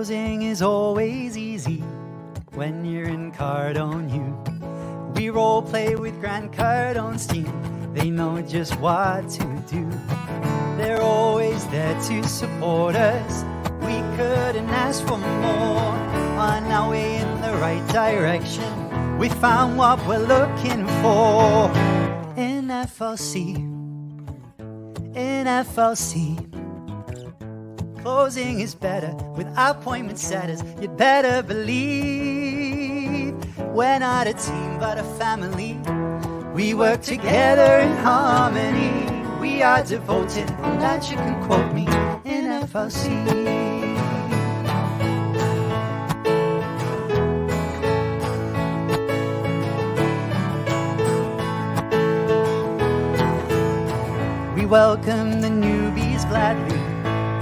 Closing is always easy when you're in Cardone U. We role play with Grant Cardone's team. They know just what to do. They're always there to support us. We couldn't ask for more. On our way in the right direction, we found what we're looking for. In FLC, in FLC. Closing is better with appointment setters. You'd better believe we're not a team but a family. We work together in harmony. We are devoted, and that you can quote me in FLC. We welcome the newbies gladly.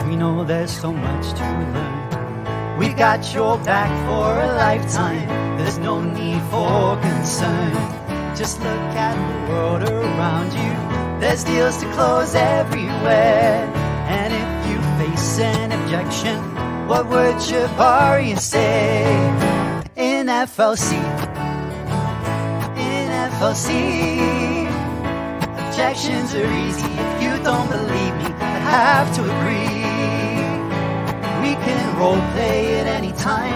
We know there's so much to learn. We've got your back for a lifetime. There's no need for concern. Just look at the world around you. There's deals to close everywhere. And if you face an objection, what would Jabari say? In FLC, in FLC, objections are easy. If you don't believe me, I have to agree. We can role play at any time.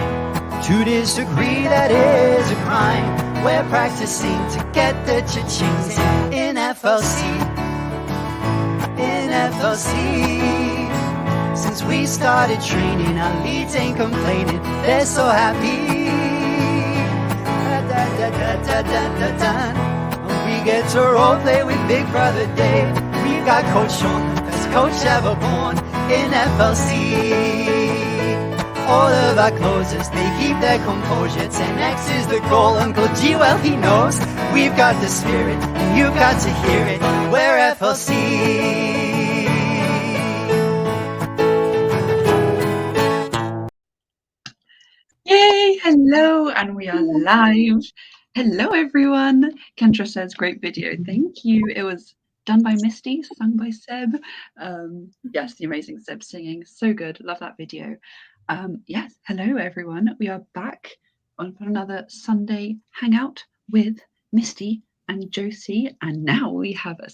To disagree, that is a crime. We're practicing to get the cha-chings in FLC. In FLC. Since we started training, our leads ain't complaining. They're so happy. We get to role play with Big Brother Dave. We've got Coach Sean, the best coach ever born in FLC. All of our closers, they keep their composure. 10x is the goal, Uncle G, well he knows. We've got the spirit, and you've got to hear it. We're FLC. Yay! Hello, and we are live. Hello, everyone. Kendra says, great video. Thank you. It was done by Misty, sung by Seb. Yes, the amazing Seb singing. So good. Love that video. Yes, hello, everyone. We are back on another Sunday hangout with Misty and Josie. And now we have a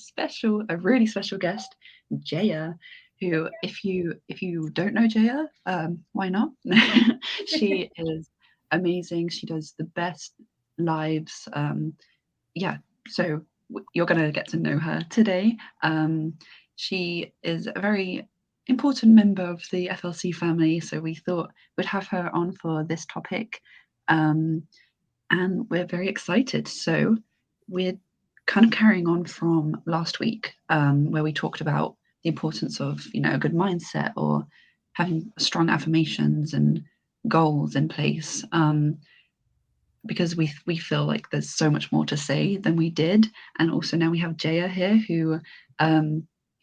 really special guest, Jaya, who, if you don't know Jaya, why not? She is amazing. She does the best lives. So you're going to get to know her today. She is a very important member of the FLC family, so we thought we'd have her on for this topic, and we're very excited. So we're kind of carrying on from last week, where we talked about the importance of a good mindset or having strong affirmations and goals in place, because we feel like there's so much more to say than we did. And also now we have Jaya here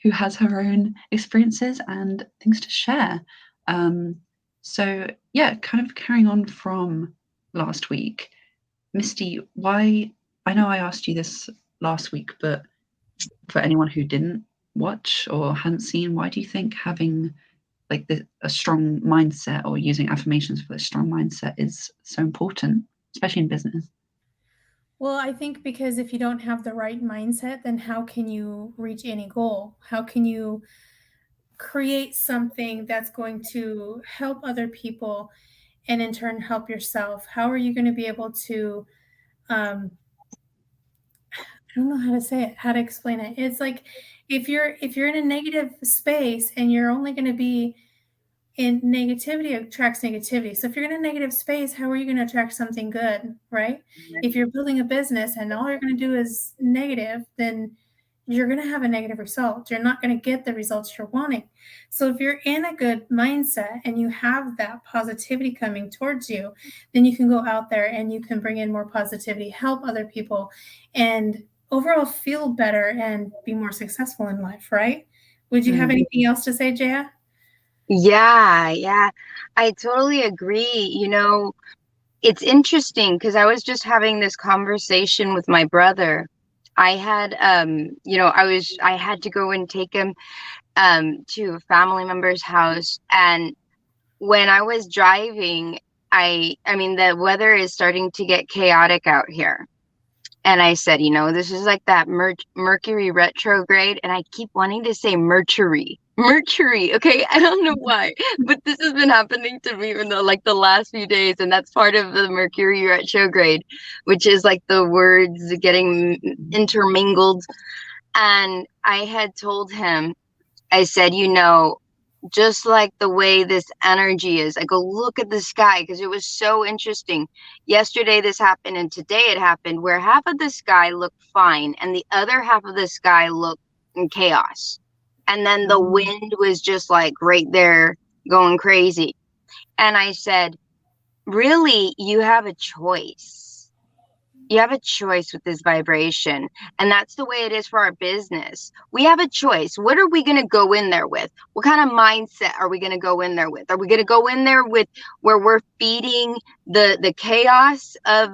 who has her own experiences and things to share. So yeah, kind of carrying on from last week, Misty, I know I asked you this last week, but for anyone who didn't watch or hadn't seen, why do you think having like a strong mindset or using affirmations for a strong mindset is so important, especially in business? Well, I think because if you don't have the right mindset, then how can you reach any goal? How can you create something that's going to help other people and in turn help yourself? How are you going to be able to, I don't know how to say it, how to explain it. It's like if you're in a negative space and you're only going to be in negativity, attracts negativity. So if you're in a negative space, how are you going to attract something good, right? Mm-hmm. If you're building a business and all you're going to do is negative, then you're going to have a negative result. You're not going to get the results you're wanting. So if you're in a good mindset and you have that positivity coming towards you, then you can go out there and you can bring in more positivity, help other people, and overall feel better and be more successful in life, right? Would you have anything else to say, Jaya? Yeah, I totally agree. It's interesting because I was just having this conversation with my brother. I had, I had to go and take him to a family member's house, and when I was driving, I mean, the weather is starting to get chaotic out here. And I said, this is like that Mercury retrograde. And I keep wanting to say Mercury. Mercury. Okay. I don't know why, but this has been happening to me in the last few days. And that's part of the Mercury retrograde, which is like the words getting intermingled. And I had told him, I said, just like the way this energy is, I go look at the sky, because it was so interesting. Yesterday this happened and today it happened, where half of the sky looked fine and the other half of the sky looked in chaos. And then the wind was just like right there going crazy. And I said, really, you have a choice. You have a choice with this vibration. And that's the way it is for our business. We have a choice. What are we going to go in there with? What kind of mindset are we going to go in there with? Are we going to go in there with where we're feeding the chaos of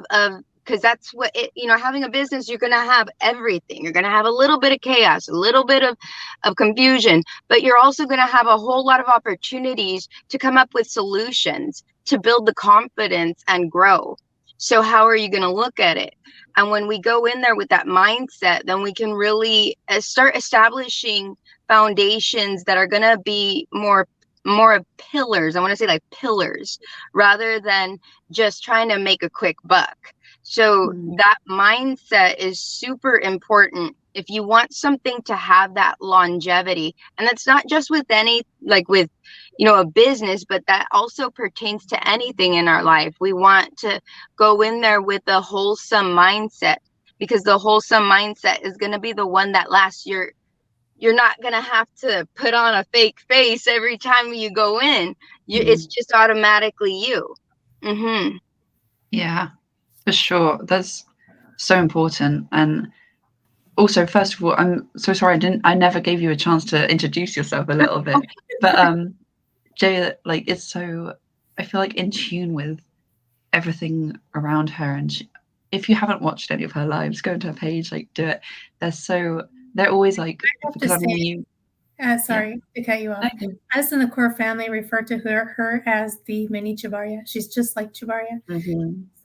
because that's what having a business, you're going to have everything. You're going to have a little bit of chaos, a little bit of confusion, but you're also going to have a whole lot of opportunities to come up with solutions to build the confidence and grow. So how are you going to look at it? And when we go in there with that mindset, then we can really start establishing foundations that are going to be more of pillars. I want to say like pillars, rather than just trying to make a quick buck. So that mindset is super important if you want something to have that longevity. And that's not just with with a business, but that also pertains to anything in our life. We want to go in there with a wholesome mindset, because the wholesome mindset is going to be the one that lasts. You're not going to have to put on a fake face every time you go in. It's just automatically you. Yeah, for sure. That's so important. And also, first of all, I'm so sorry I never gave you a chance to introduce yourself a little bit. But Jay, it's so, I feel like in tune with everything around her. And if you haven't watched any of her lives, go into her page, do it. They're always like, because I mean, sorry to cut you off. Us in the core family refer to her as the mini Chavarya. She's just like Chavarya.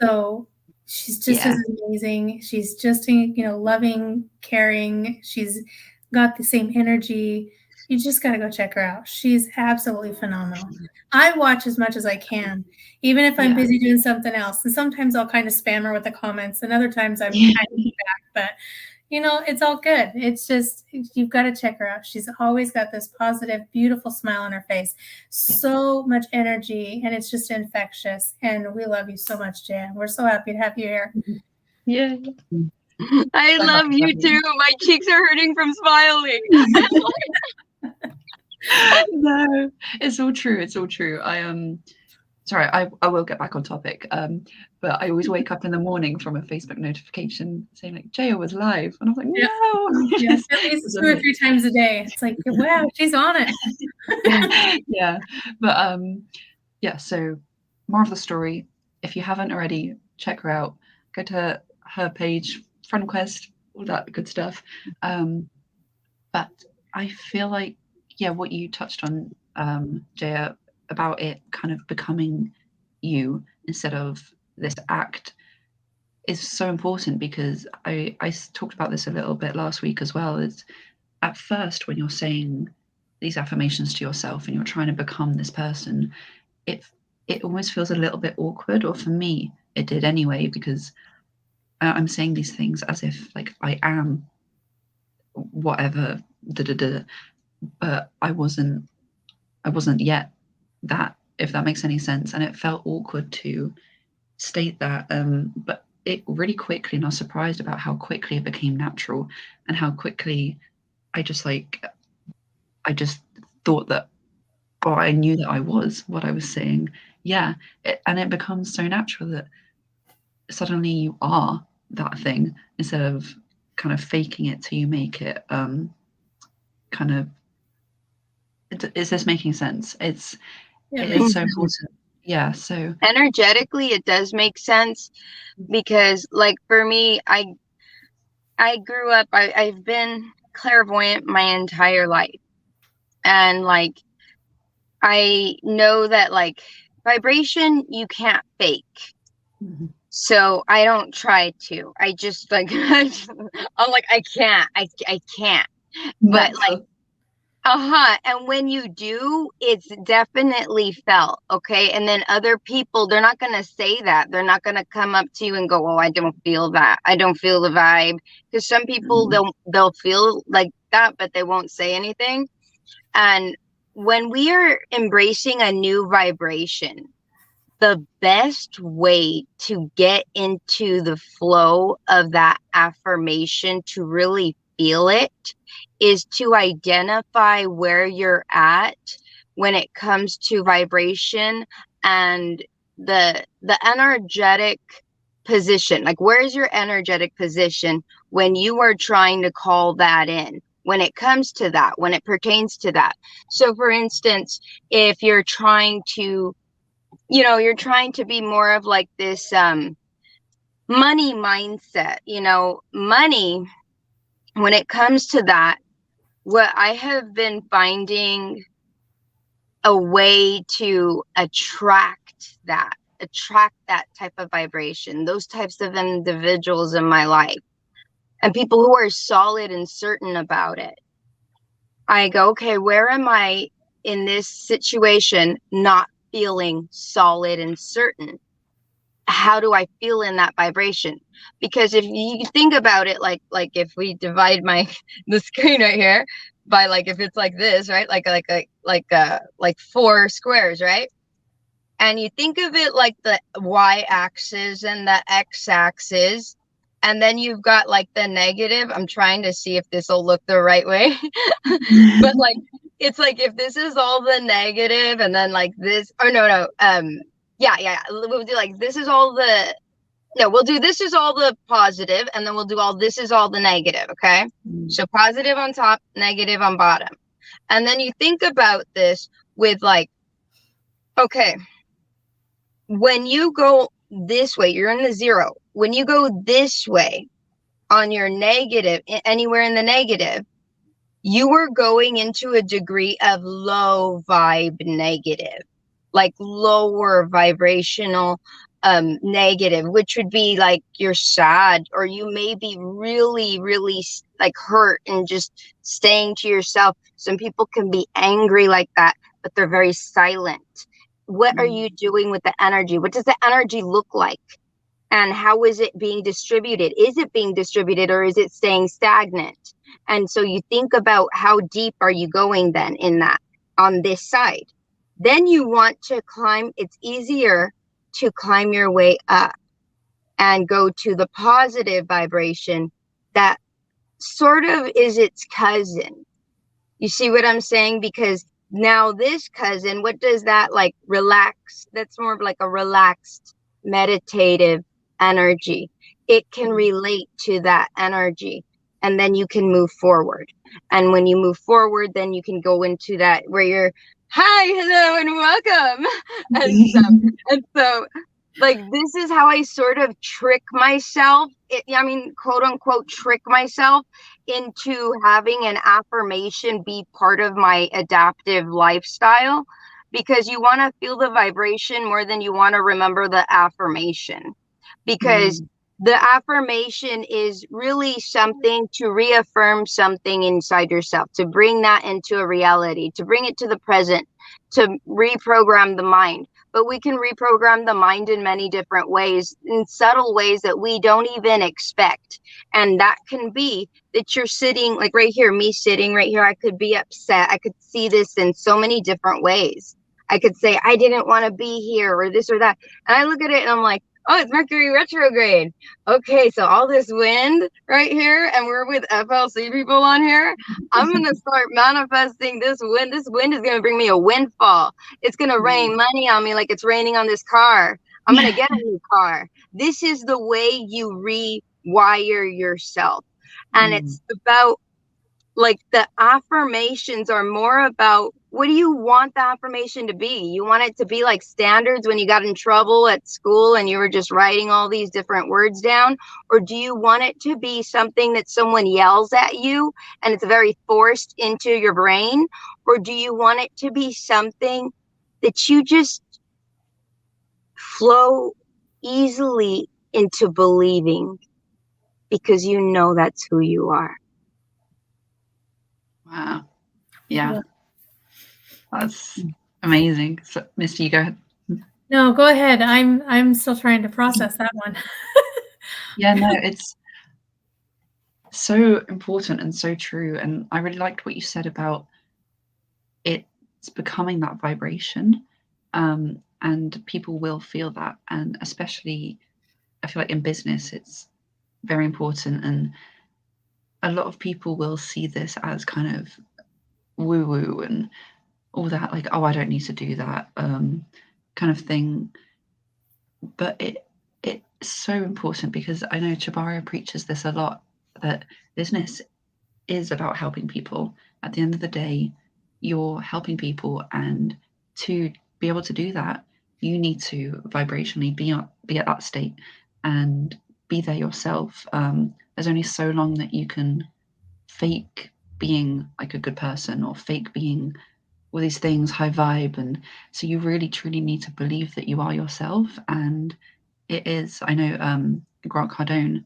So she's just as amazing. She's just, loving, caring. She's got the same energy. You just got to go check her out. She's absolutely phenomenal. I watch as much as I can, even if I'm busy doing something else. And sometimes I'll kind of spam her with the comments, and other times I'm kind of back. But, it's all good. It's just, you've got to check her out. She's always got this positive, beautiful smile on her face. So much energy, and it's just infectious. And we love you so much, Jan. We're so happy to have you here. Yeah. I love you too. My cheeks are hurting from smiling. No, it's all true. It's all true. Sorry, I will get back on topic. But I always wake up in the morning from a Facebook notification saying like Jaya was live, and I'm like, no. Yes, at least 2 or 3 times a day. It's like, wow, she's on it. Yeah, but so more of the story. If you haven't already, check her out. Go to her page, Friend Quest, all that good stuff. But I feel like, what you touched on, Jaya, about it kind of becoming you instead of this act is so important, because I talked about this a little bit last week as well. Is at first when you're saying these affirmations to yourself and you're trying to become this person, it almost feels a little bit awkward, or for me it did anyway, because I'm saying these things as if like I am whatever, but I wasn't yet that, if that makes any sense. And it felt awkward to state that, but it really quickly, and I was surprised about how quickly it became natural, and how quickly I just thought that, or I knew that I was what I was saying. And it becomes so natural that suddenly you are that thing, instead of kind of faking it till you make it. Kind of, is this making sense? It is so important. Yeah, so energetically it does make sense, because like for me, I grew up, I've been clairvoyant my entire life, and like I know that like vibration you can't fake. Mhm. So I don't try to. I just like I'm like I can't. But like Natural. and when you do, it's definitely felt, okay? And then other people, they're not going to say that. They're not going to come up to you and go, "Oh, I don't feel that. I don't feel the vibe." Because some people Mhm. they'll feel like that, but they won't say anything. And when we are embracing a new vibration, the best way to get into the flow of that affirmation to really feel it is to identify where you're at when it comes to vibration and the energetic position. Like, where's your energetic position when you are trying to call that in, when it comes to that, when it pertains to that? So for instance, if you're trying to, you're trying to be more of like this money mindset, money, when it comes to that, what I have been finding a way to attract that type of vibration, those types of individuals in my life, and people who are solid and certain about it. I go, okay, where am I in this situation not feeling solid and certain? How do I feel in that vibration? Because if you think about it, like if we divide the screen right here by, like, if it's like this, right? Like 4 squares, right? And you think of it like the y-axis and the x-axis, and then you've got like the negative. I'm trying to see if this will look the right way. But like, it's like if this is all the negative, and then like this, or no, yeah, we'll do like this is all the, no, we'll do this is all the positive, and then we'll do all this is all the negative, okay? So positive on top, negative on bottom. And then you think about this with like, okay, when you go this way, you're in the 0. When you go this way on your negative, anywhere in the negative, you are going into a degree of low vibe negative, like lower vibrational negative, which would be like you're sad, or you may be really, really like hurt and just staying to yourself. Some people can be angry like that, but they're very silent. What are you doing with the energy? What does the energy look like? And how is it being distributed? Is it being distributed, or is it staying stagnant? And so you think about how deep are you going then in that, on this side. Then you want to climb. It's easier to climb your way up and go to the positive vibration that sort of is its cousin. You see what I'm saying? Because now this cousin, what does that like relax? That's more of like a relaxed, meditative energy. It can relate to that energy, and then you can move forward. And when you move forward, then you can go into that where you're, hi, hello, and welcome. And so like, this is how I sort of trick myself. I mean, quote unquote, trick myself into having an affirmation be part of my adaptive lifestyle, because you want to feel the vibration more than you want to remember the affirmation, because the affirmation is really something to reaffirm something inside yourself, to bring that into a reality, to bring it to the present, to reprogram the mind. But we can reprogram the mind in many different ways, in subtle ways that we don't even expect. And that can be that you're sitting, like right here, me sitting right here, I could be upset. I could see this in so many different ways. I could say, I didn't want to be here, or this or that. And I look at it and I'm like, oh, it's Mercury retrograde. Okay, so all this wind right here, and we're with FLC people on here. I'm going to start manifesting this wind. This wind is going to bring me a windfall. It's going to rain money on me like it's raining on this car. I'm going to get a new car. This is the way you rewire yourself. And it's about, like, the affirmations are more about what do you want the affirmation to be? You want it to be like standards when you got in trouble at school and you were just writing all these different words down? Or do you want it to be something that someone yells at you and it's very forced into your brain? Or do you want it to be something that you just flow easily into believing because you know that's who you are? Wow. Yeah. That's amazing. So, Misty, you go ahead. No, go ahead. I'm still trying to process that one. Yeah, no, it's so important and so true. And I really liked what you said about it's becoming that vibration. And people will feel that. And especially, I feel like in business, it's very important. And a lot of people will see this as kind of woo woo and all that, like, oh, I don't need to do that kind of thing. But it's so important because I know Chabara preaches this a lot, that business is about helping people. At the end of the day, you're helping people, and to be able to do that, you need to vibrationally be at that state and be there yourself. There's only so long that you can fake being like a good person or fake being all these things, high vibe, and so you really truly need to believe that you are yourself. And it is, I know Grant Cardone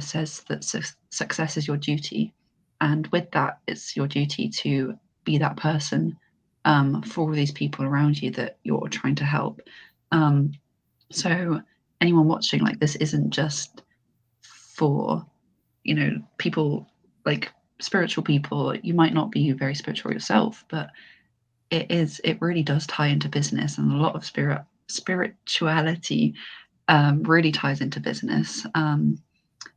says that success is your duty, and with that, it's your duty to be that person for all these people around you that you're trying to help. So anyone watching, like, this isn't just for, you know, people like spiritual people. You might not be very spiritual yourself, but it really does tie into business, and a lot of spirituality really ties into business.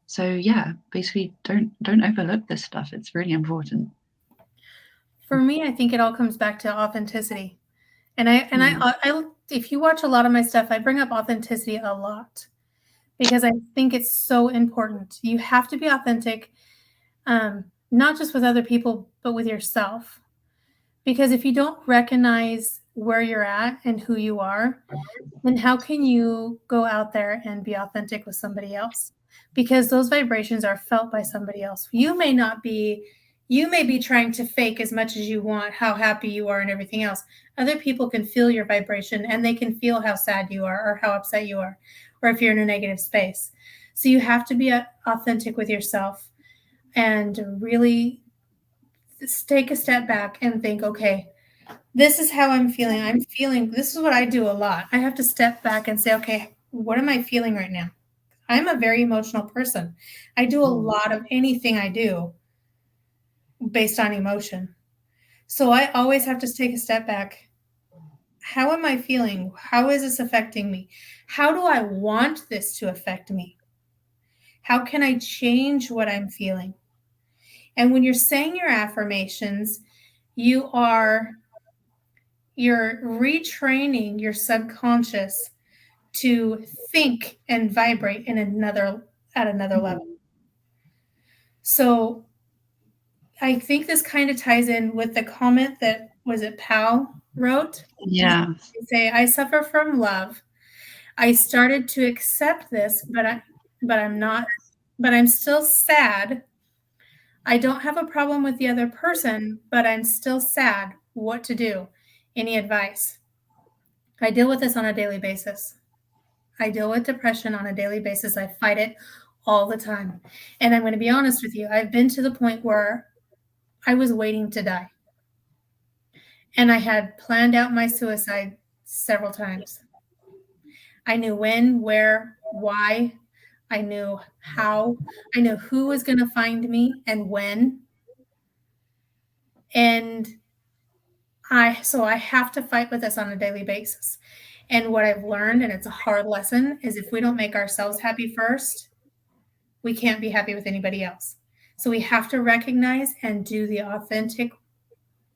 So yeah, basically don't overlook this stuff. It's really important. For me, I think it all comes back to authenticity. And I if you watch a lot of my stuff, I bring up authenticity a lot because I think it's so important. You have to be authentic, not just with other people, but with yourself. Because if you don't recognize where you're at and who you are, then how can you go out there and be authentic with somebody else? Because those vibrations are felt by somebody else. You may be trying to fake as much as you want how happy you are and everything else. Other people can feel your vibration and they can feel how sad you are or how upset you are, or if you're in a negative space. So you have to be authentic with yourself and really take a step back and think, okay, this is how I'm feeling. This is what I do a lot. I have to step back and say, okay, what am I feeling right now? I'm a very emotional person. I do a lot of anything I do based on emotion. So I always have to take a step back. How am I feeling? How is this affecting me? How do I want this to affect me? How can I change what I'm feeling? And when you're saying your affirmations, you're retraining your subconscious to think and vibrate at another level. So I think this kind of ties in with the comment that Pal wrote. Yeah. Say, I suffer from love. I started to accept this, but I'm still sad. I don't have a problem with the other person, but I'm still sad. What to do? Any advice? I deal with this on a daily basis. I deal with depression on a daily basis. I fight it all the time. And I'm going to be honest with you. I've been to the point where I was waiting to die. And I had planned out my suicide several times. I knew when, where, why. I knew how. I knew who was going to find me and when. And I have to fight with this on a daily basis. And what I've learned, and it's a hard lesson, is if we don't make ourselves happy first, we can't be happy with anybody else. So we have to recognize and do the authentic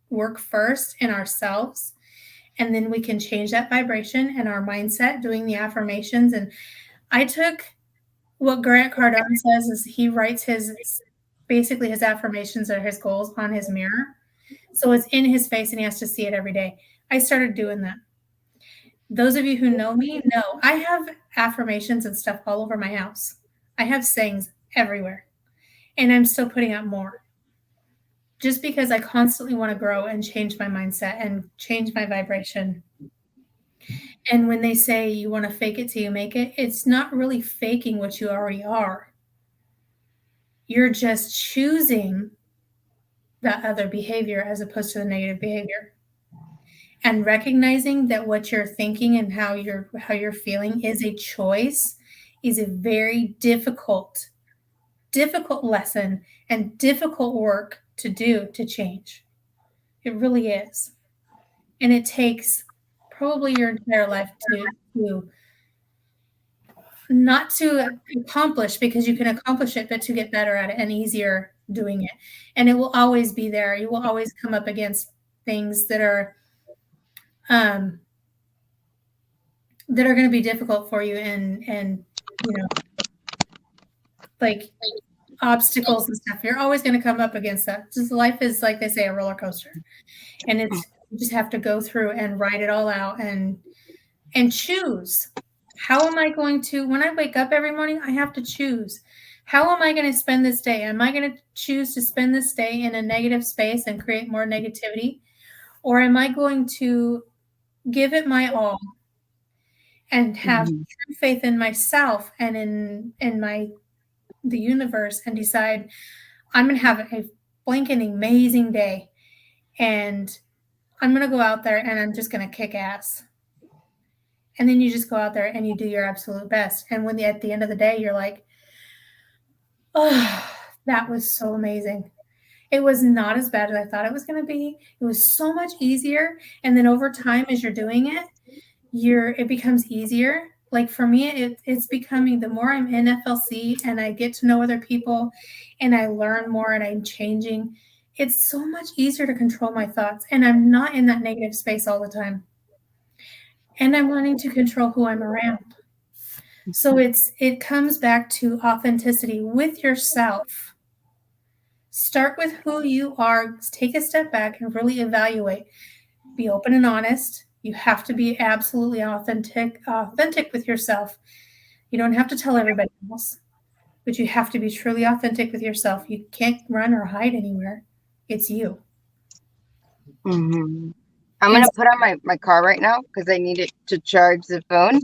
work first in ourselves. And then we can change that vibration and our mindset doing the affirmations. And I took what Grant Cardone says is he writes his affirmations or his goals on his mirror. So it's in his face and he has to see it every day. I started doing that. Those of you who know me know I have affirmations and stuff all over my house. I have sayings everywhere, and I'm still putting out more just because I constantly want to grow and change my mindset and change my vibration. And when they say you want to fake it till you make it, it's not really faking what you already are. You're just choosing that other behavior as opposed to the negative behavior. And recognizing that what you're thinking and how you're feeling is a choice is a very difficult lesson and difficult work to do to change. It really is. And it takes probably your entire life to not to accomplish, because you can accomplish it, but to get better at it and easier doing it. And it will always be there. You will always come up against things that are going to be difficult for you, and like obstacles and stuff. You're always going to come up against that. Just life is, like they say, a roller coaster, and you just have to go through and write it all out and choose. How am I going to, when I wake up every morning, I have to choose. How am I going to spend this day? Am I going to choose to spend this day in a negative space and create more negativity? Or am I going to give it my all and have true faith in myself and in the universe, and decide I'm going to have a blanking amazing day, and I'm going to go out there and I'm just going to kick ass. And then you just go out there and you do your absolute best. And when at the end of the day, you're like, oh, that was so amazing. It was not as bad as I thought it was going to be. It was so much easier. And then over time, as you're doing it, it becomes easier. Like for me, it's becoming, the more I'm in FLC and I get to know other people and I learn more and I'm changing, it's so much easier to control my thoughts. And I'm not in that negative space all the time. And I'm learning to control who I'm around. So it comes back to authenticity with yourself. Start with who you are. Take a step back and really evaluate. Be open and honest. You have to be absolutely authentic with yourself. You don't have to tell everybody else, but you have to be truly authentic with yourself. You can't run or hide anywhere. It's you. Mm-hmm. I'm going to put on my car right now because I need it to charge the phone.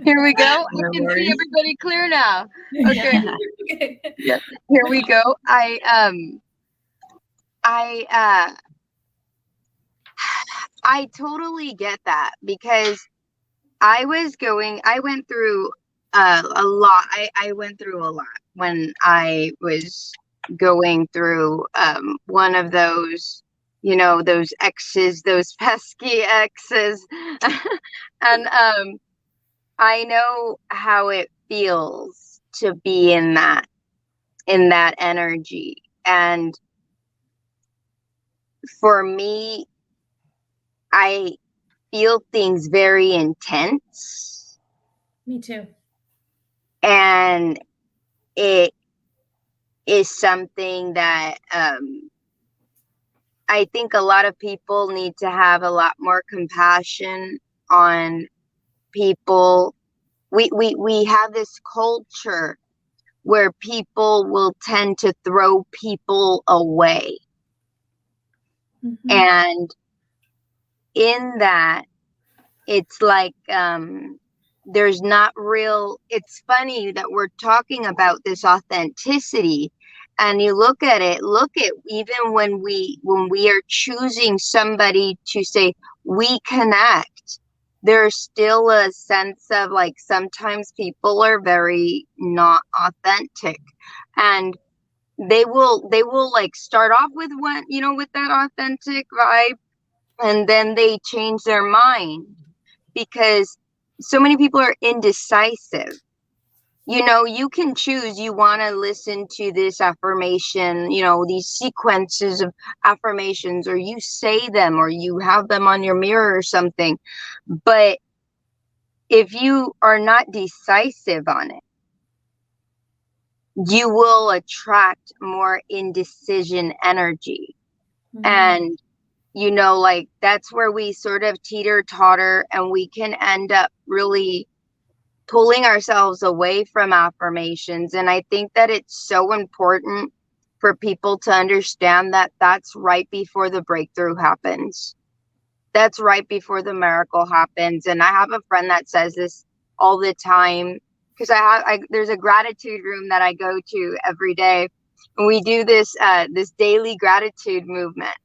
Here we go. I can see everybody clear now. Okay. Yeah. Here we go. I totally get that, because I went through a lot. I went through a lot when I was going through one of those, those exes, those pesky exes. And I know how it feels to be in that energy. And for me, I feel things very intense. Me too. And it is something that I think a lot of people need to have a lot more compassion on people. We have this culture where people will tend to throw people away. Mm-hmm. And in that, it's like there's not real. It's funny that we're talking about this authenticity, and you look at even when we are choosing somebody to say we connect, there's still a sense of like sometimes people are very not authentic, and they will like start off with with that authentic vibe, and then they change their mind because so many people are indecisive. You can choose, you want to listen to this affirmation, these sequences of affirmations, or you say them, or you have them on your mirror or something. But if you are not decisive on it, you will attract more indecision energy. And, you know, like that's where we sort of teeter totter, and we can end up really pulling ourselves away from affirmations. And I think that it's so important for people to understand that that's right before the breakthrough happens. That's right before the miracle happens. And I have a friend that says this all the time, because there's a gratitude room that I go to every day, and we do this daily gratitude movement.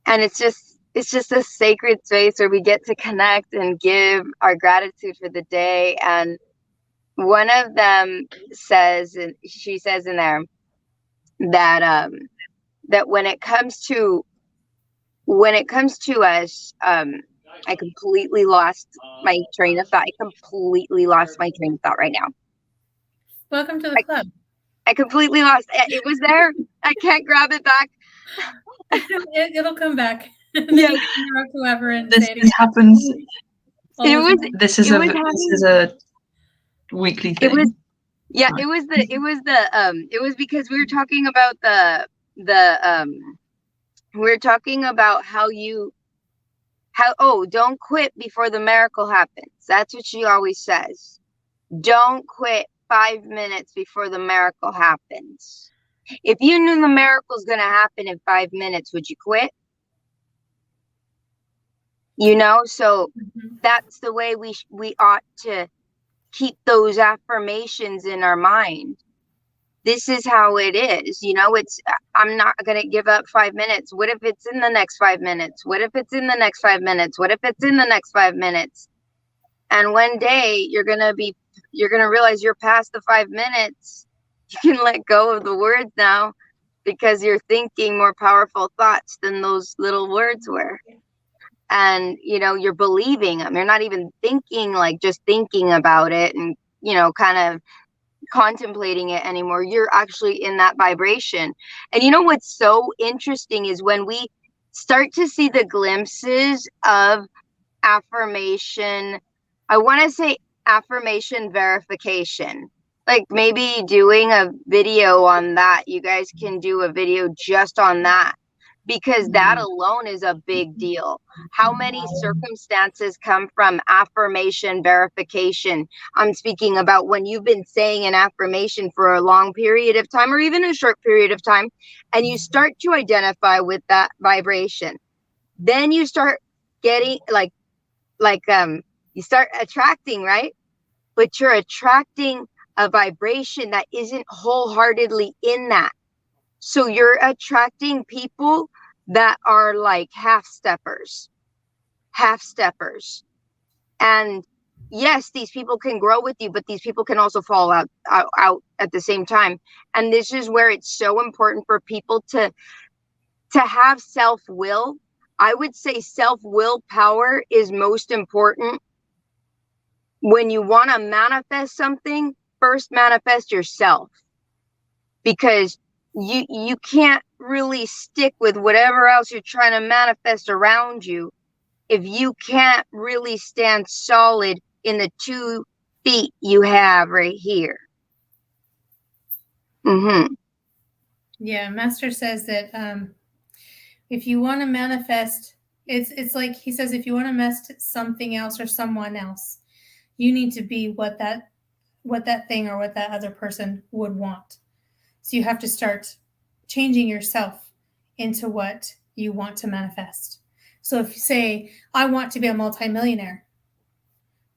And it's just a sacred space where we get to connect and give our gratitude for the day. And one of them says, and she says in there that that when it comes to us, I completely lost my train of thought. I completely lost my train of thought right now. Welcome to the club. I completely lost it. Was there. I can't grab it back. It'll come back. Yeah. Whoever and this happens. This is a weekly thing. It was because we were talking about don't quit before the miracle happens. That's what she always says. Don't quit 5 minutes before the miracle happens. If you knew the miracle's going to happen in 5 minutes, would you quit? You know, so that's the way we ought to keep those affirmations in our mind. This is how it is. You know, I'm not going to give up 5 minutes. What if it's in the next 5 minutes? What if it's in the next 5 minutes? What if it's in the next 5 minutes? And one day you're going to realize you're past the 5 minutes. You can let go of the words now, because you're thinking more powerful thoughts than those little words were. And, you know, you're believing them. You're not even thinking, like just thinking about it and, you know, kind of contemplating it anymore. You're actually in that vibration. And you know what's so interesting is when we start to see the glimpses of affirmation, I want to say affirmation verification, like maybe doing a video on that. You guys can do a video just on that, because that alone is a big deal. How many circumstances come from affirmation verification? I'm speaking about when you've been saying an affirmation for a long period of time, or even a short period of time, and you start to identify with that vibration. Then you start getting you start attracting, right? But you're attracting a vibration that isn't wholeheartedly in that. So you're attracting people that are like half steppers. And yes, these people can grow with you, but these people can also fall out at the same time. And this is where it's so important for people to have self-will. I would say self-will power is most important. When you want to manifest something, first manifest yourself, because you can't really stick with whatever else you're trying to manifest around you if you can't really stand solid in the 2 feet you have right here. Yeah, Master says that if you want to manifest, it's like he says, if you want to manifest something else or someone else, you need to be what that thing or what that other person would want. So you have to start changing yourself into what you want to manifest. So if you say, I want to be a multimillionaire,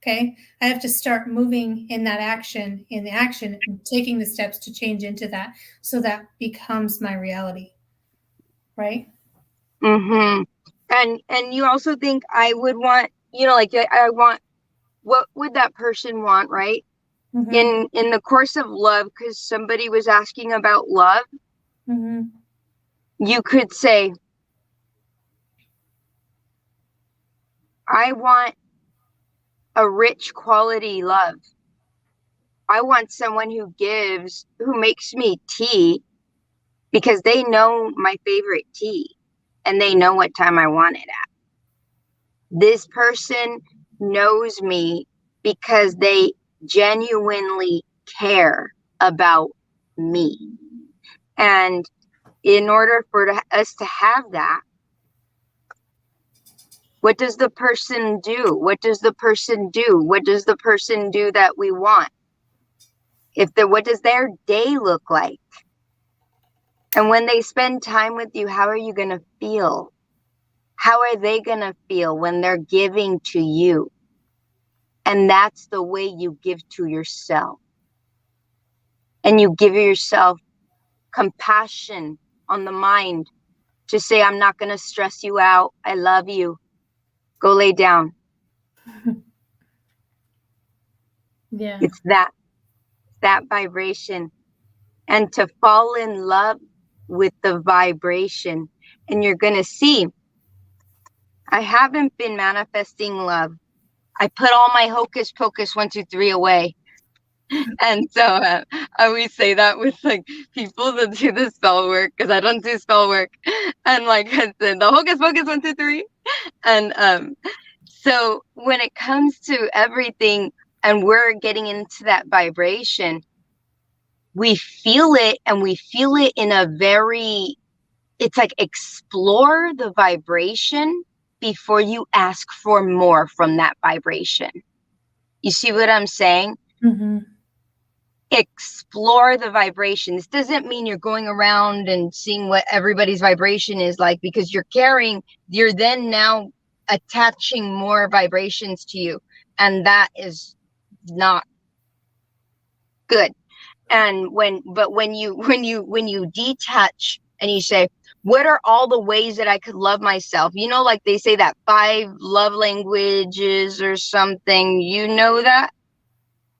okay, I have to start moving in that action, and taking the steps to change into that, so that becomes my reality, right? And you also think I would want, you know, like I want, what would that person want, right? In the course of love, because somebody was asking about love, you could say, I want a rich quality love. I want someone who makes me tea, because they know my favorite tea and they know what time I want it at. This person knows me because they genuinely care about me. And in order for us to have that, what does the person do? What does the person do? What does the person do that we want? What does their day look like? And when they spend time with you, how are you going to feel? How are they going to feel when they're giving to you? And that's the way you give to yourself. And you give yourself compassion on the mind to say, I'm not going to stress you out. I love you. Go lay down. Yeah. It's that vibration. And to fall in love with the vibration. And you're going to see, I haven't been manifesting love. I put all my hocus pocus 1, 2, 3 away. And so I always say that with like people that do the spell work, because I don't do spell work. And like I said, the hocus pocus 1, 2, 3. And so when it comes to everything and we're getting into that vibration, we feel it, and we feel it in a very, it's like explore the vibration before you ask for more from that vibration. You see what I'm saying? Mm-hmm. Explore the vibration. This doesn't mean you're going around and seeing what everybody's vibration is like, because you're then now attaching more vibrations to you, and that is not good. And when you detach and you say, what are all the ways that I could love myself? You know, like they say that 5 love languages or something. You know that?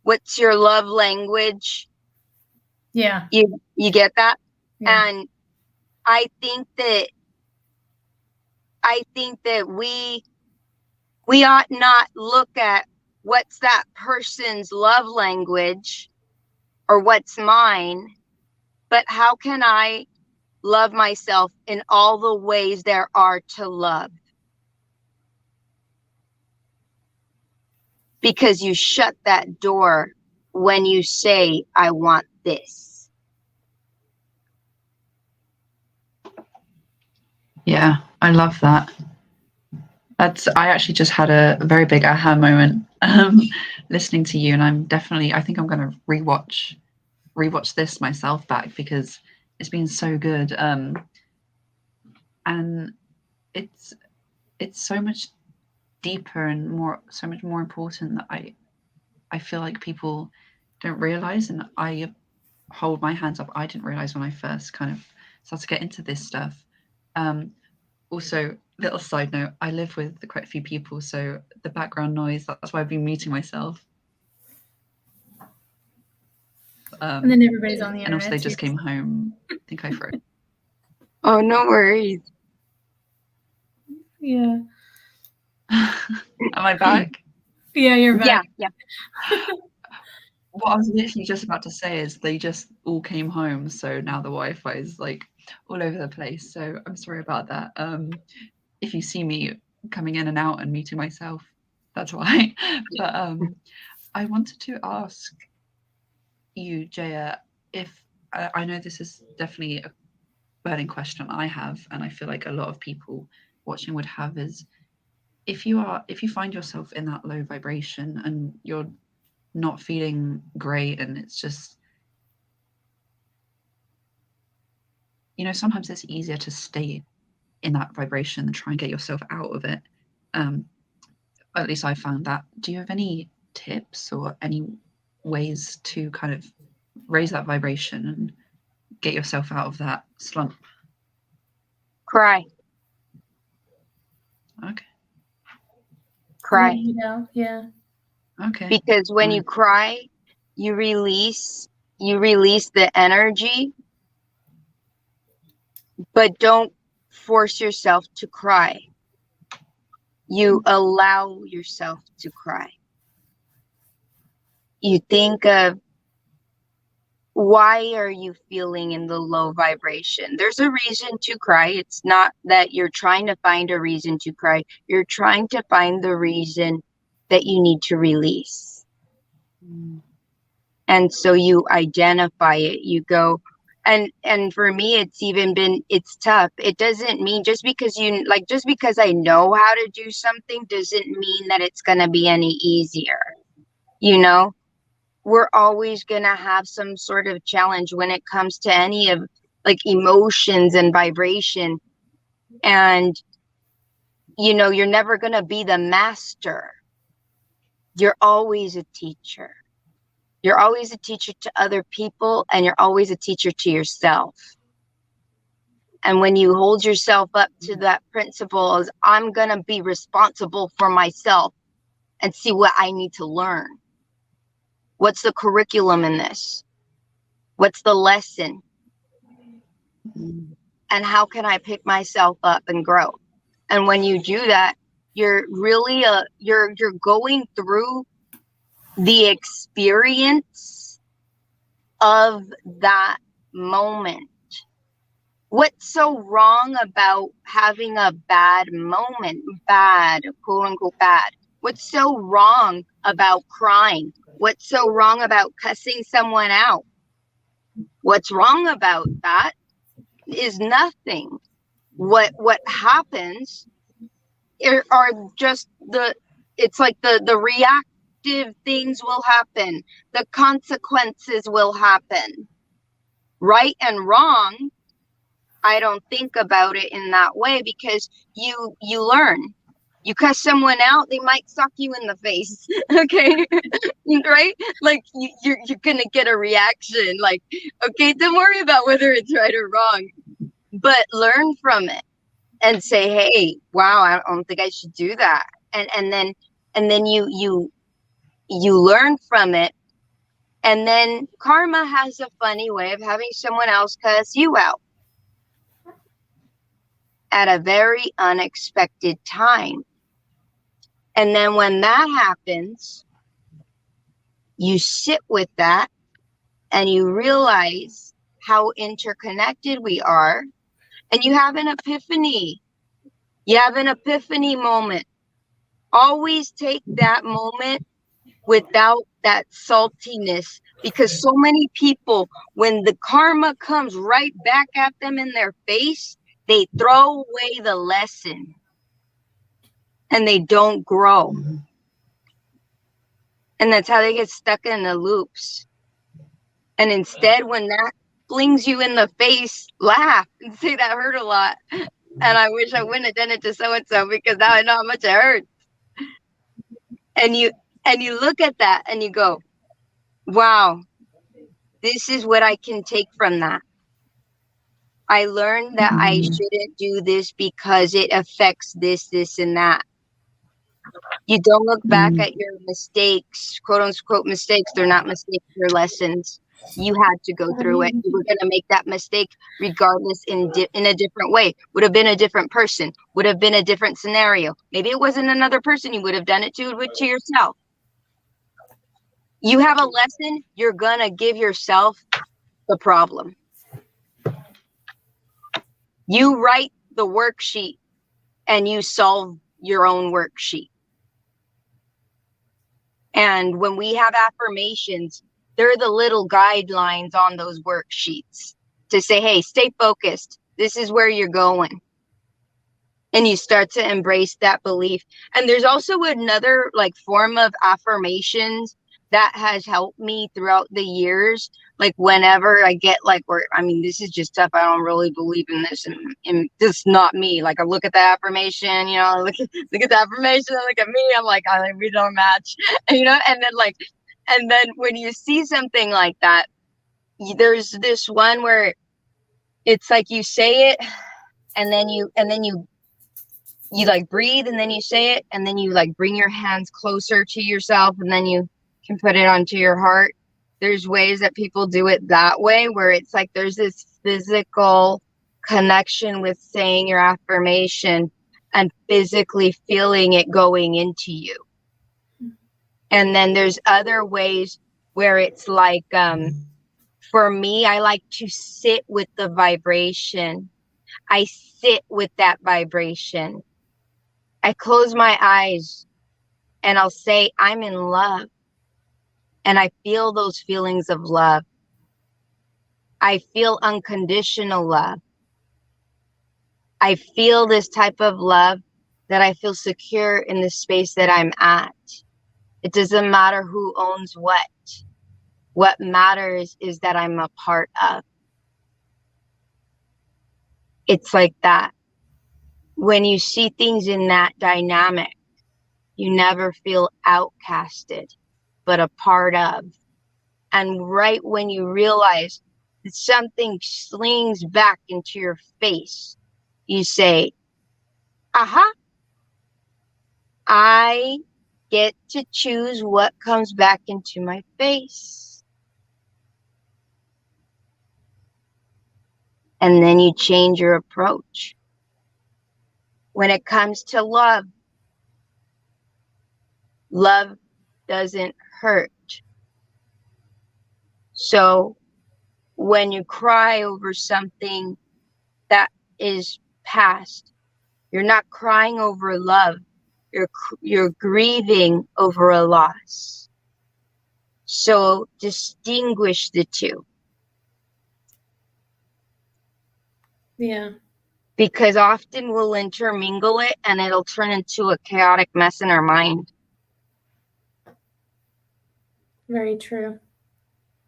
What's your love language? Yeah. You get that? Yeah. And I think that we ought not look at what's that person's love language or what's mine, but how can I love myself in all the ways there are to love? Because you shut that door when you say, I want this. Yeah, I love that. I actually just had a very big aha moment listening to you, and I think I'm going to rewatch this myself back, because it's been so good. And it's so much deeper and so much more important that I feel like people don't realize, and I hold my hands up. I didn't realize when I first kind of started to get into this stuff. Also, little side note, I live with quite a few people, so the background noise, that's why I've been muting myself. And then everybody's on the internet. And also they just came home. I think I froze. Oh, no worries. Yeah. Am I back? Yeah, you're back. Yeah. What I was literally just about to say is they just all came home, so now the Wi-Fi is like all over the place. So I'm sorry about that. If you see me coming in and out and muting myself, that's why. But I wanted to ask you, Jaya, if I know this is definitely a burning question I have, and I feel like a lot of people watching would have, is if you find yourself in that low vibration and you're not feeling great, and it's just, sometimes it's easier to stay in that vibration than try and get yourself out of it. At least I found that. Do you have any tips or any ways to kind of raise that vibration and get yourself out of that slump? Cry. Okay. Cry. Yeah. Okay. Because when you cry, you release the energy, but don't force yourself to cry. You allow yourself to cry. You think of, why are you feeling in the low vibration? There's a reason to cry. It's not that you're trying to find a reason to cry. You're trying to find the reason that you need to release. And so you identify it, you go, and for me, it's tough. It doesn't mean just because I know how to do something doesn't mean that it's going to be any easier. You know, we're always going to have some sort of challenge when it comes to any of like emotions and vibration. And, you're never going to be the master. You're always a teacher. You're always a teacher to other people, and you're always a teacher to yourself. And when you hold yourself up to that principle as I'm going to be responsible for myself and see what I need to learn. What's the curriculum in this? What's the lesson? And how can I pick myself up and grow? And when you do that, you're really you're going through the experience of that moment. What's so wrong about having a bad moment? Bad, quote unquote bad. What's so wrong about crying? What's so wrong about cussing someone out? What's wrong about that is nothing. What happens are just it's like the reactive things will happen. The consequences will happen. Right and wrong, I don't think about it in that way, because you learn. You cuss someone out, they might sock you in the face. Okay. Right? Like you're gonna get a reaction. Like, okay, don't worry about whether it's right or wrong, but learn from it and say, hey, wow, I don't think I should do that. And then you learn from it. And then karma has a funny way of having someone else cuss you out at a very unexpected time. And then when that happens, you sit with that and you realize how interconnected we are, and you have an epiphany. You have an epiphany moment. Always take that moment without that saltiness, because so many people, when the karma comes right back at them in their face, they throw away the lesson and they don't grow. And that's how they get stuck in the loops. And instead, when that flings you in the face, laugh and say that hurt a lot. And I wish I wouldn't have done it to so-and-so, because now I know how much it hurts. And you look at that and you go, wow, this is what I can take from that. I learned that I shouldn't do this because it affects this, and that. You don't look back at your mistakes, quote unquote mistakes. They're not mistakes, they're lessons. You had to go through it. You were going to make that mistake regardless, in a different way. Would have been a different person. Would have been a different scenario. Maybe it wasn't another person you would have done it to yourself. You have a lesson. You're going to give yourself the problem. You write the worksheet and you solve your own worksheet. And when we have affirmations, they're the little guidelines on those worksheets to say, hey, stay focused. This is where you're going. And you start to embrace that belief. And there's also another form of affirmations that has helped me throughout the years. Like whenever I get this is just tough. I don't really believe in this, and this is not me. Like I look at the affirmation, look at the affirmation, look at me. I'm like, we don't match, and then when you see something like that, there's this one where it's like you say it, and then you breathe, and then you say it, and then you bring your hands closer to yourself, and then you can put it onto your heart. There's ways that people do it that way, where it's like there's this physical connection with saying your affirmation and physically feeling it going into you. And then there's other ways where it's for me, I like to sit with the vibration. I sit with that vibration. I close my eyes and I'll say, I'm in love. and I feel those feelings of love. I feel unconditional love. I feel this type of love that I feel secure in the space that I'm at. It doesn't matter who owns what. What matters is that I'm a part of. It's like that. When you see things in that dynamic, you never feel outcasted, but a part of. And right when you realize that something slings back into your face, you say, aha, I get to choose what comes back into my face. And then you change your approach. When it comes to love, love doesn't hurt. So when you cry over something that is past, you're not crying over love. You're grieving over a loss. So distinguish the two. Yeah. Because often we'll intermingle it and it'll turn into a chaotic mess in our mind. Very true.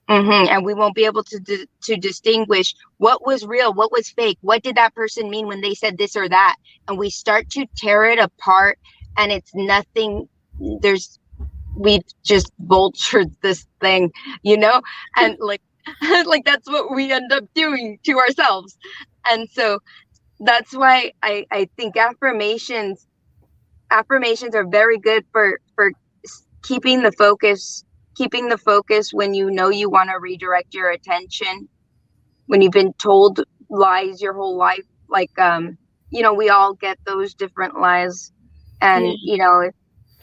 And we won't be able to distinguish what was real, what was fake, what did that person mean when they said this or that, and we start to tear it apart, and it's nothing. We've just vultured this thing, and like that's what we end up doing to ourselves. And so that's why I think affirmations are very good for keeping the focus when you know you want to redirect your attention, when you've been told lies your whole life, like we all get those different lies, and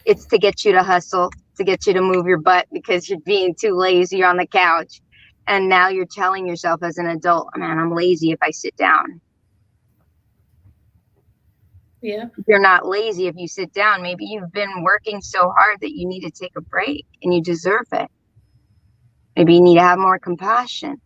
it's to get you to hustle, to get you to move your butt because you're being too lazy on the couch. And now you're telling yourself as an adult, man, I'm lazy if I sit down. Yeah. You're not lazy if you sit down. Maybe you've been working so hard that you need to take a break, and you deserve it. Maybe you need to have more compassion.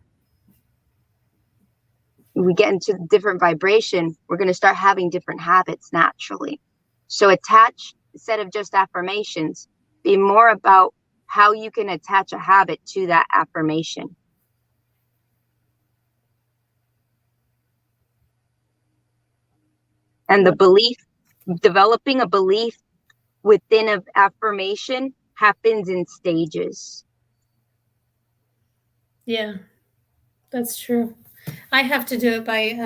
We get into different vibration, we're going to start having different habits naturally. So attach, instead of just affirmations, be more about how you can attach a habit to that affirmation. And the belief, developing a belief within an affirmation happens in stages. Yeah, that's true. I have to do it by,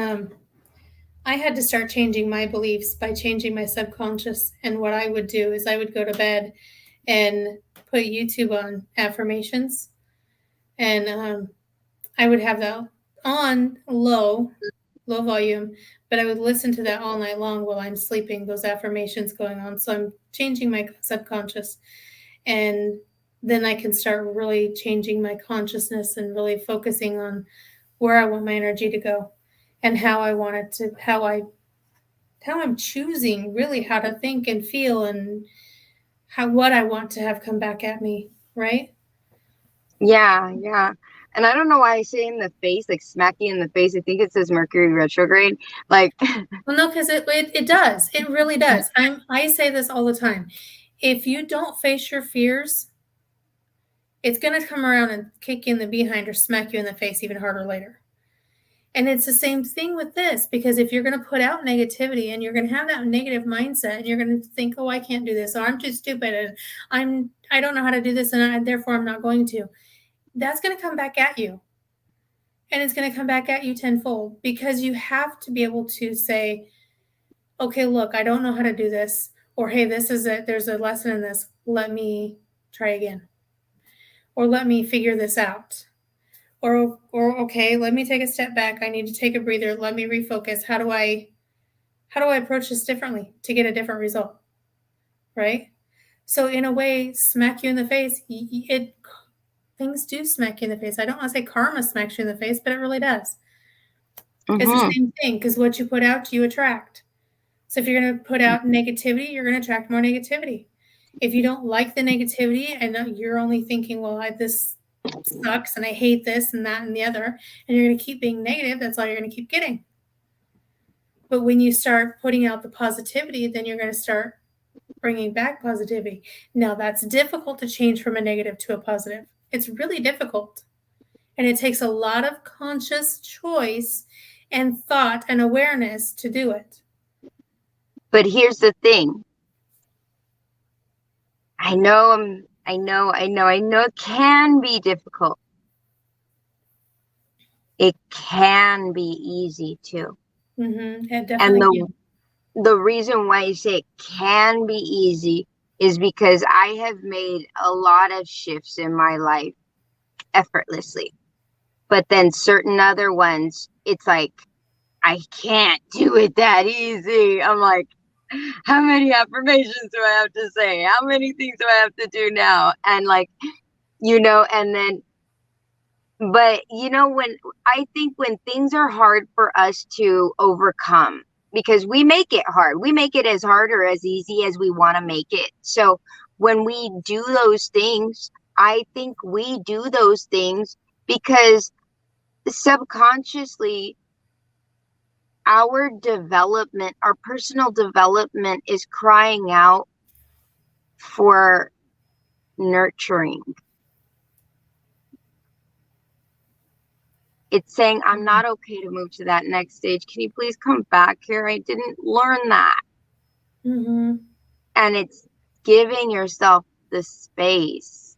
I had to start changing my beliefs by changing my subconscious. And what I would do is I would go to bed and put YouTube on affirmations. And I would have that on low volume, but I would listen to that all night long while I'm sleeping, those affirmations going on. So I'm changing my subconscious. And then I can start really changing my consciousness and really focusing on where I want my energy to go and how I want it to, how I'm choosing really how to think and feel and what I want to have come back at me, right? Yeah. And I don't know why I say in the face, like smack you in the face. I think it says Mercury retrograde. Like, well, no, because it does. It really does. I say this all the time. If you don't face your fears, it's going to come around and kick you in the behind or smack you in the face even harder later. And it's the same thing with this, because if you're going to put out negativity and you're going to have that negative mindset and you're going to think, oh, I can't do this, or I'm too stupid and I don't know how to do this and therefore I'm not going to, that's going to come back at you. And it's going to come back at you tenfold, because you have to be able to say, okay, look, I don't know how to do this, or hey, this is it. There's a lesson in this. Let me try again. Or let me figure this out. Or okay, let me take a step back. I need to take a breather. Let me refocus. How do I approach this differently to get a different result? Right? So in a way, smack you in the face. Things do smack you in the face. I don't want to say karma smacks you in the face, but it really does. It's the same thing, because what you put out, you attract. So if you're going to put out negativity, you're going to attract more negativity. If you don't like the negativity and you're only thinking, well, this sucks and I hate this and that and the other, and you're going to keep being negative, that's all you're going to keep getting. But when you start putting out the positivity, then you're going to start bringing back positivity. Now, that's difficult to change from a negative to a positive. It's really difficult. And it takes a lot of conscious choice and thought and awareness to do it. But here's the thing. I know it can be difficult. It can be easy too. It definitely And the reason why I say it can be easy is because I have made a lot of shifts in my life effortlessly. But then certain other ones, it's like, I can't do it that easy. I'm like, how many affirmations do I have to say? How many things do I have to do now? And like, and then, but I think when things are hard for us to overcome, because we make it hard, we make it as hard or as easy as we want to make it. So when we do those things, I think we do those things because subconsciously our development, our personal development is crying out for nurturing. It's saying, I'm not okay to move to that next stage. Can you please come back here? I didn't learn that. And it's giving yourself the space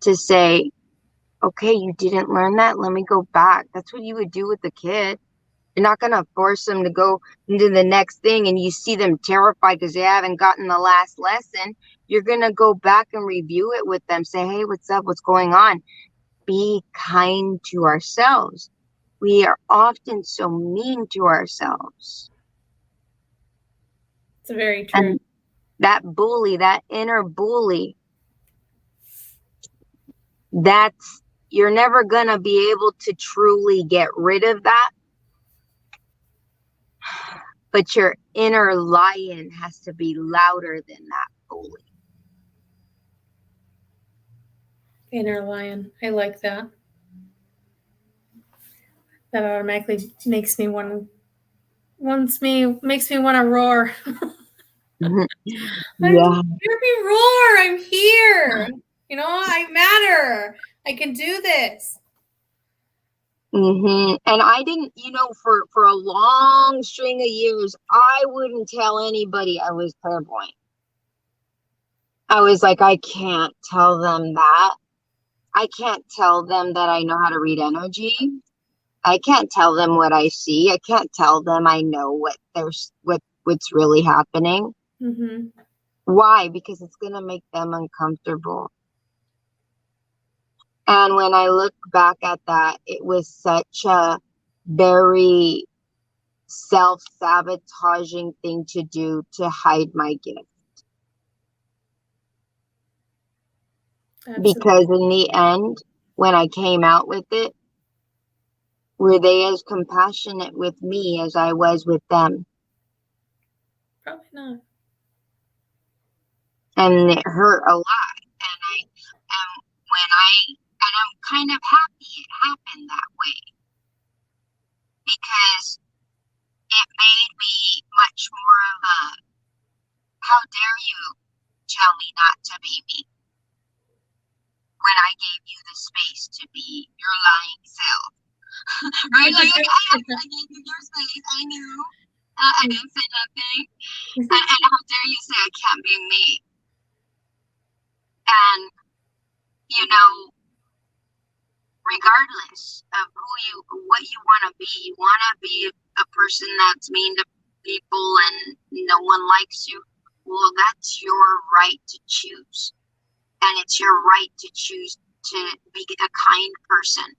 to say, okay, you didn't learn that. Let me go back. That's what you would do with the kid. You're not going to force them to go into the next thing and you see them terrified because they haven't gotten the last lesson. You're going to go back and review it with them. Say, hey, what's up? What's going on? Be kind to ourselves. We are often so mean to ourselves. It's very true. And that bully, that inner bully, you're never going to be able to truly get rid of that. But your inner lion has to be louder than that bully. Inner lion. I like that. That automatically makes me want to roar. Yeah. Hear me roar. I'm here. I matter. I can do this. And I didn't, for a long string of years, I wouldn't tell anybody I was clairvoyant. I was like, I can't tell them that. I can't tell them that I know how to read energy. I can't tell them what I see. I can't tell them I know what's really happening. Why? Because it's going to make them uncomfortable. And when I look back at that, it was such a very self-sabotaging thing to do, to hide my gift. Absolutely. Because in the end, when I came out with it, were they as compassionate with me as I was with them? Probably not. And it hurt a lot. And I'm kind of happy it happened that way. Because it made me much more of a, how dare you tell me not to be me? When I gave you the space to be your lying self. Right? Like I gave you your space. I knew. I didn't say nothing. And how dare you say I can't be me? And, regardless of what you want to be a person that's mean to people and no one likes you. Well, that's your right to choose. And it's your right to choose to be a kind person.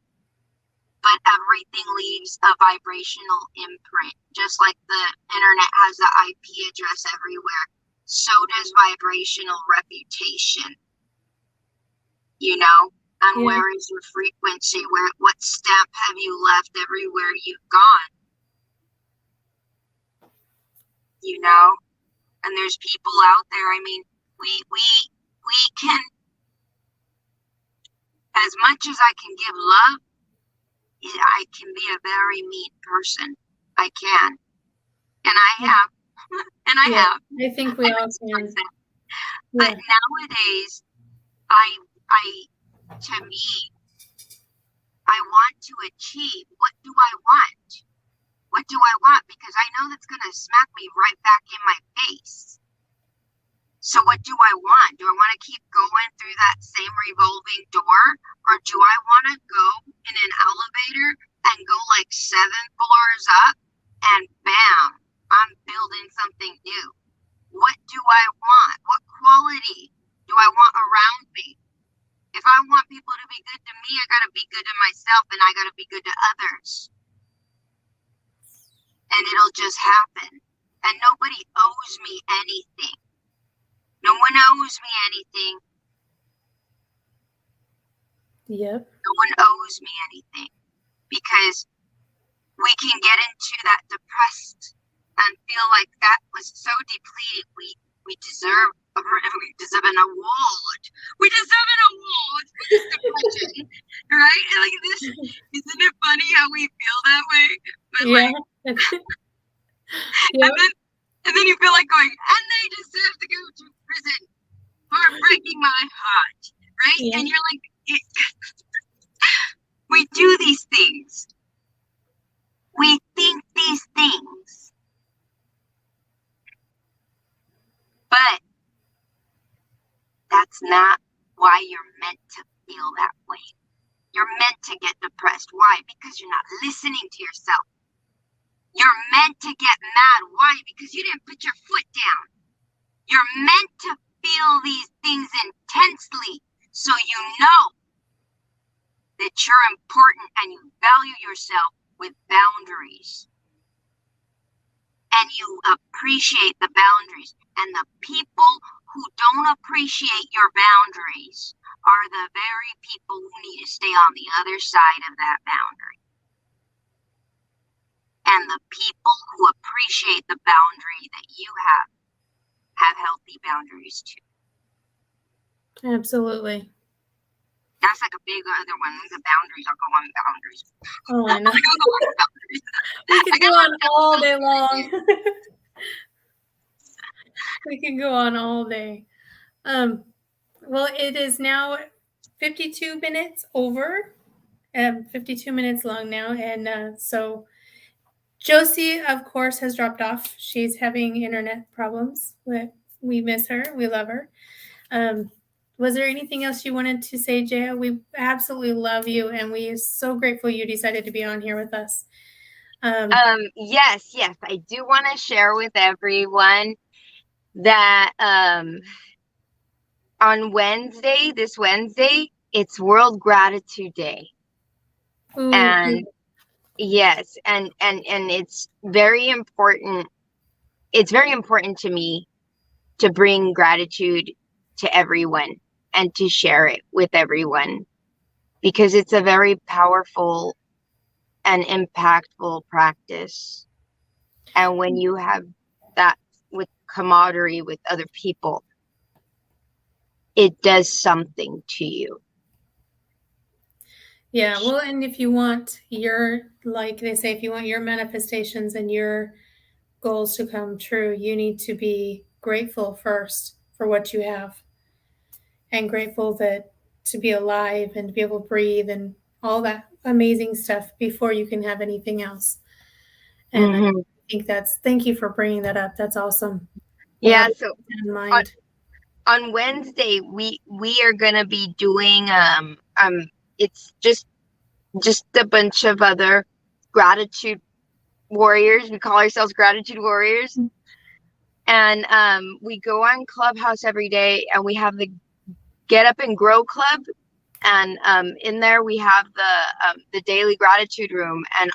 But everything leaves a vibrational imprint. Just like the internet has the IP address everywhere, so does vibrational reputation. And where is your frequency? What stamp have you left everywhere you've gone? And there's people out there, we can, as much as I can give love, I can be a very mean person. I can. And I have. And I Yeah, have. I think we all can. But Yeah. nowadays, to me, I want to achieve. What do I want? What do I want? Because I know that's going to smack me right back in my face. So what do I want? Do I want to keep going through that same revolving door? Or do I want to go in an elevator and go like 7 floors up and bam, I'm building something new? What do I want? What quality do I want around me? If I want people to be good to me, I got to be good to myself and I got to be good to others. And it'll just happen. And nobody owes me anything. No one owes me anything. Yep. No one owes me anything. Because we can get into that depressed and feel like that was so depleted. We deserve an award. We deserve an award for this depression, right? And like this, isn't it funny how we feel that way? But yeah. Yep. and then you feel like going, and they deserve to go to prison for breaking my heart, right? Yeah. And you're like, we do these things. We think these things. But that's not why you're meant to feel that way. You're meant to get depressed. Why? Because you're not listening to yourself. You're meant to get mad. Why? Because you didn't put your foot down. You're meant to feel these things intensely so you know that you're important and you value yourself with boundaries. And you appreciate the boundaries. And the people who don't appreciate your boundaries are the very people who need to stay on the other side of that boundary. And the people who appreciate the boundary that you have healthy boundaries too. Absolutely. That's like a big other one. The boundaries. I'll go on boundaries. Oh, I know. I'll go on boundaries. We could go on all day long. We can go on all day. Well, it is now 52 minutes over, 52 minutes long now. And so Josie, of course, has dropped off. She's having internet problems. We miss her. We love her. Was there anything else you wanted to say, Jaya? We absolutely love you, and we are so grateful you decided to be on here with us. Yes, I do want to share with everyone that on this Wednesday, it's World Gratitude Day. Ooh. And yes, and it's very important. It's very important to me to bring gratitude to everyone and to share it with everyone, because it's a very powerful and impactful practice. And when you have that with camaraderie with other people, it does something to you. Yeah, well, and if you want like they say, if you want your manifestations and your goals to come true, you need to be grateful first for what you have, and grateful to be alive and to be able to breathe and all that amazing stuff before you can have anything else. And I think thank you for bringing that up. That's awesome. Yeah. So in mind. On Wednesday, we are gonna be doing it's just a bunch of other gratitude warriors. We call ourselves gratitude warriors. Mm-hmm. And we go on Clubhouse every day, and we have the Get Up and Grow Club. And in there we have the daily gratitude room, and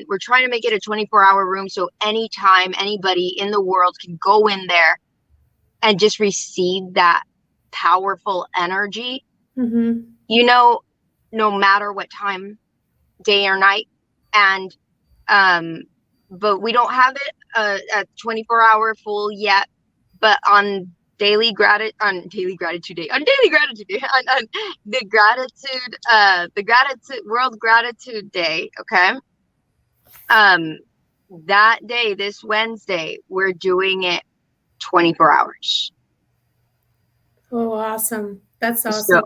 we're trying to make it a 24-hour room, so anytime anybody in the world can go in there and just receive that powerful energy. Mm-hmm. No matter what time, day or night. And but we don't have it a 24-hour full yet, but on daily gratitude day on daily gratitude day on the gratitude World Gratitude Day. Okay. That day, this Wednesday, we're doing it 24 hours. Oh, awesome. That's awesome.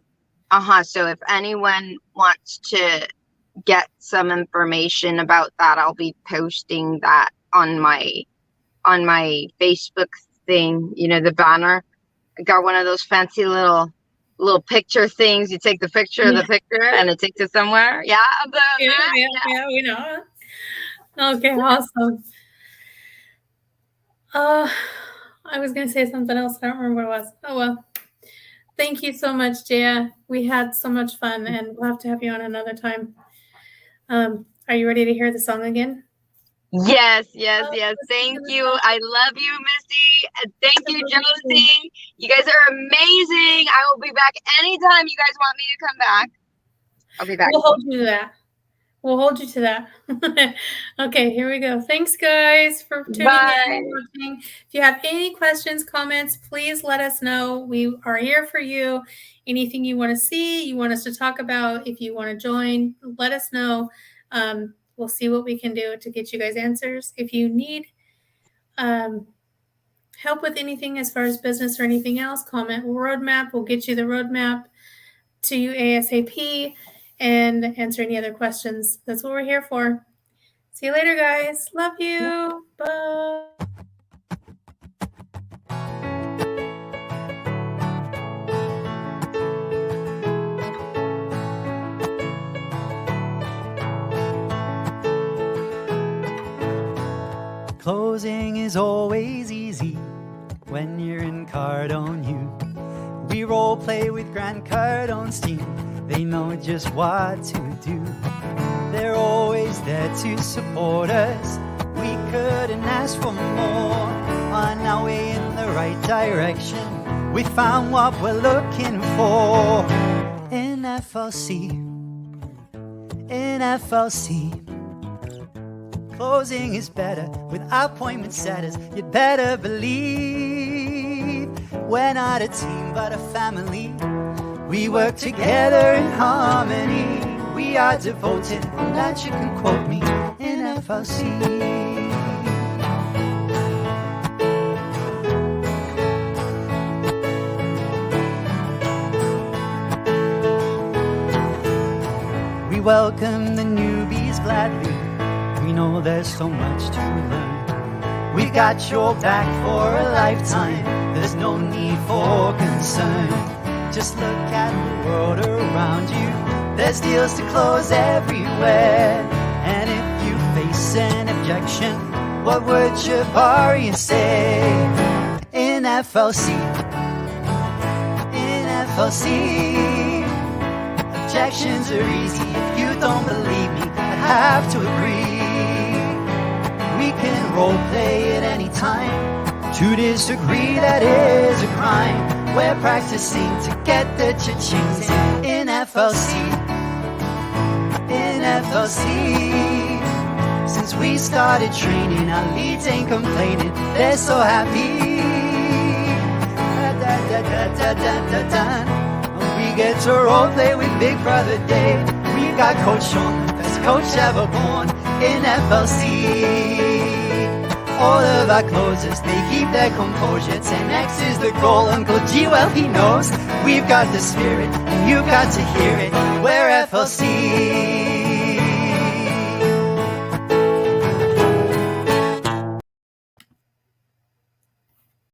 So if anyone wants to get some information about that, I'll be posting that on my Facebook thing, the banner. I got one of those fancy little picture things. You take the picture of the picture and it takes you somewhere. Yeah, we know. Okay, awesome. I was gonna say something else. I don't remember what it was. Oh well. Thank you so much, Jaya. We had so much fun, and we'll have to have you on another time. Are you ready to hear the song again? Yes. Thank you. I love you, Misty. And thank you, Josie. You guys are amazing. I will be back anytime you guys want me to come back. I'll be back. We'll hold you to that. We'll hold you to that. Okay, here we go. Thanks, guys, for tuning in and watching. If you have any questions, comments, please let us know. We are here for you. Anything you want to see, you want us to talk about, if you want to join, let us know. We'll see what we can do to get you guys answers. If you need help with anything as far as business or anything else, comment roadmap. We'll get you the roadmap to you ASAP and answer any other questions. That's what we're here for. See you later, guys. Love you. Bye. Closing is always easy when you're in Cardone U. We role play with Grant Cardone's team. They know just what to do. They're always there to support us. We couldn't ask for more. On our way in the right direction, we found what we're looking for. In FLC, closing is better with appointment setters. You'd better believe we're not a team but a family. We work together in harmony. We are devoted, on that you can quote me, in FLC. We welcome the newbies gladly. We know there's so much to learn. We got your back for a lifetime. There's no need for concern. Just look at the world around you. There's deals to close everywhere. And if you face an objection, what would Jabari say? In FLC, objections are easy. If you don't believe me, I have to agree. We can role play at any time. To disagree, that is a crime. We're practicing to get the cha-chings in FLC. Since we started training, our leads ain't complaining. They're so happy. We get to role play with Big Brother Dave. We got Coach Sean, the best coach ever born in FLC. All of our closers, they keep their composure. 10X is the goal, Uncle G, well he knows. We've got the spirit, and you've got to hear it. We're FLC.